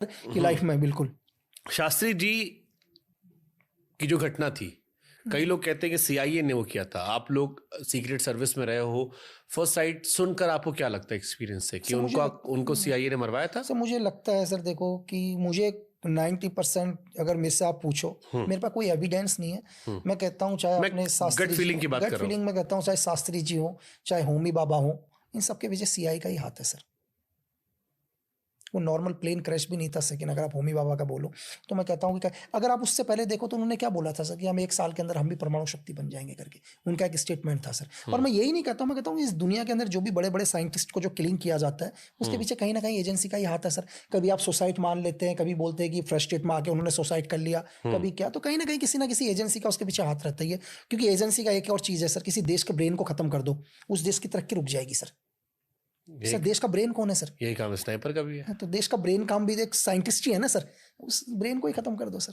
की लाइफ में। बिल्कुल। शास्त्री जी की जो घटना थी, कई लोग कहते हैं कि सीआईए ने वो किया था, आप लोग सीक्रेट सर्विस में रहे हो, फर्स्ट साइट सुनकर आपको क्या लगता है एक्सपीरियंस से कि उनको सीआईए ने मरवाया था? सर मुझे लगता है सर, देखो कि मुझे 90% अगर मेरे से आप पूछो, मेरे पास कोई एविडेंस नहीं है। मैं कहता हूँ चाहे अपने शास्त्री, गट फीलिंग की बात कर रहा हूँ। गट फीलिंग में कहता हूँ, चाहे शास्त्री जी हो, चाहे होमी बाबा हो, इन सबके पीछे सीआई का ही हाथ है सर। वो नॉर्मल प्लेन क्रैश भी नहीं था सेकंड, अगर आप होमी बाबा का बोलो तो मैं कहता हूँ कि अगर आप उससे पहले देखो तो उन्होंने क्या बोला था सर कि हम 1 साल के अंदर हम भी परमाणु शक्ति बन जाएंगे करके, उनका एक स्टेटमेंट था सर। और मैं यही नहीं कहता हूँ, मैं कहता हूँ इस दुनिया के अंदर जो भी बड़े बड़े साइंटिस्ट को जो किलिंग किया जाता है, उसके पीछे कहीं ना कहीं एजेंसी का ही हाथ है सर। कभी आप सुसाइड मान लेते हैं, कभी बोलते हैं कि फ्रस्ट्रेट में आके उन्होंने सुसाइड कर लिया, कभी क्या, तो कहीं ना कहीं किसी ना किसी एजेंसी का उसके पीछे हाथ रहता ही है। क्योंकि एजेंसी का एक और चीज है सर, किसी देश के ब्रेन को खत्म कर दो, उस देश की तरक्की रुक जाएगी सर। सर देश का ब्रेन कौन है सर? यही काम स्नाइपर का भी है। तो देश का ब्रेन काम भी एक साइंटिस्ट ही है ना सर, उस ब्रेन को ही खत्म कर दो सर।